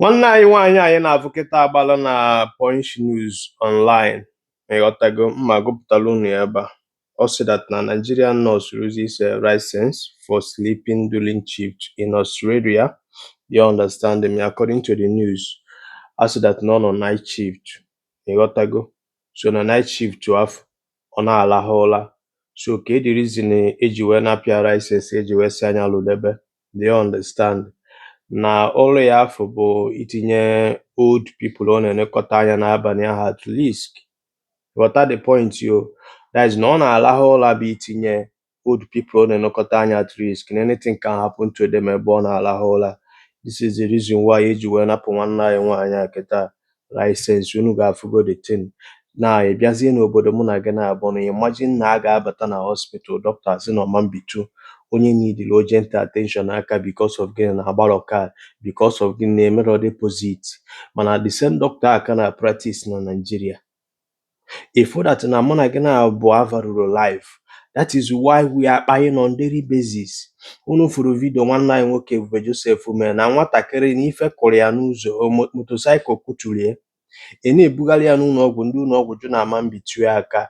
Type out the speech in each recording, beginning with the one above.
Nwanne anyị nwaanyị anyị na-afụ kịta agbala na Punch News Online ịghọtago mma gụpụtara unu ya ebe a. Ọ sị that na Nigerian nurse uses license for sleeping during shift in Australia. You understand me? According to the news, I said that nọ nọ night shift ịghọtago, so na night shift afọ ọ na-alahụ ụra, so ka the reason eji wee napịa license eji wee si anya lụdebe. Do you understand? Na ọrụ ya afọ bụ itinye old people ọ na-elekọta anya n'abalị ahụ at least. Ghọta the point yo. That is na ọ na-alahụ ụra bụ itinye old people ọ na-elekọta anya at risk na anything can happen to them ebe ọ na-alahụ ụra. This is the reason why eji wee napụ nwanne anyị nwaanyị a kịta license. Unu ga-afụgo the thing. Na ị bịazie n'obodo mụ na gị na-abụ na imagine na a ga-abata na hospital doctor sị na ọma mbitu onye needil urgent attention aka because of gịnị na agbalọ card, because of gịnị na-emere deposit, mana the same doctor aka na practice na Nigeria. Ifo that na mụ na gị na-abụ avaruru life. That is why we are buying on daily basis. Unu furu video nwanne anyị nwoke Ebube Joseph mee na nwatakịrị na ife kụrụ ya n'ụzọ motocycle kụtulie, na-ebugharị ya n'ụlọ ọgwụ, ndị ụlọ ọgwụ jụ na ama mbitu aka.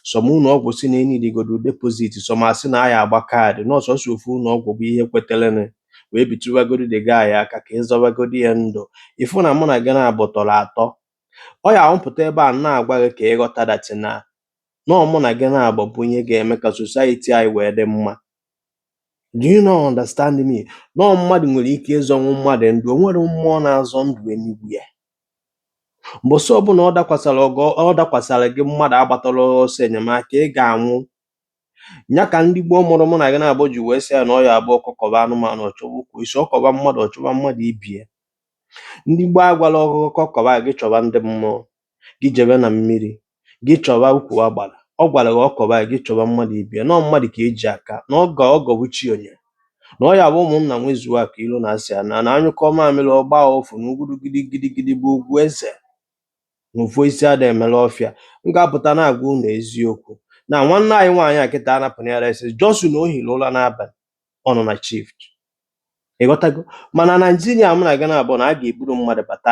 Some ụlọ ọgwụ si na enidigodo deposit, some asị na ya agba kaadị, n'ọsọsọ ofu ụlọ ọgwụ bụ ihe kwetelene wee bitụwagodi the guy aka ka ịzọbagodi ya ndụ. Ifu na mụ na gị na-abụtọrọ atọ. Ọ ya ahụpụta ebe a na-agwa gị ka ịghọta that na nọọ mụ na gị na-abụ bụ ihe ga-eme ka society anyị wee dị mma. Do you not understand me? Nọọ mmadụ nwere ike ịzọnwu mmadụ ndụ, o nwere mmụọ na-azọ ndụ enigwe. Mbọsị ọbụla ọ dakwasara gị mmadụ agbatara ọsọ enyemaka, ị ga-anwụ. Nya ka ndị gboo mụrụ mụ na gị na-abụ ji wee sị ya na ọ ya abụọ ọkọkọba anụmanụ ọchọba ukwu, isi ọkọba mmadụ ọchọba mmadụ ibie. Ndị gboo agwala ọkụkọ kọba gị chọba ndị mmụọ, gị jebe na mmiri, gị chọba ukwu agbara. Ọ gwara gị ọkọba gị chọba mmadụ ibie, nọọ mmadụ ka eji aka na ọgọ bụ chi onye, na ọ ya bụ ụmụnna nwezuo aka ilu na-asị ya na anyụkọ mamịrị ọgba ofu na ugwuru gidigidi bụ ugwu eze na ofu isi ada emere ọfịa. M ga-apụta na-agwa unu eziokwu na nwanne anyị nwaanyị a kịta anapụna ya license Josu na ohiri ụra n'abalị ọ nọ na shift. Ịghọtago? Mana Naijiria mụ na gị na-abụ na a ga-eburu mmadụ bata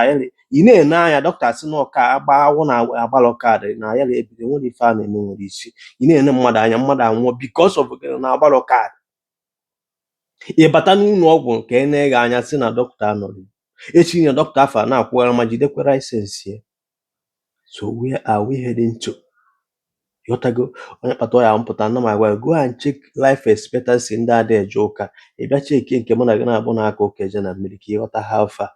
ị na-ene anya dọkịta sị na ọka agbawụ na agbalọ kaadị na ya ebido nwere ife a na-eme nwere isi. Ị na-ene mmadụ anya mmadụ anwụọ because of gịnị na agbalọ kaadị. Ị bata n'ụlọ ọgwụ nke na-eghe anya sị na dọkịta anọghị, echi nye dọkịta afọ na-akwụgara ma jidekwa license ya. So where are we heading to? Yotago, onye kpata ya mpụta na ma go and check life expectancy ndị ada eje ụka. Ị bịa cheki nke mụ na gị na-abụ n'aka ụka eje na mmiri ka ịghọta how far.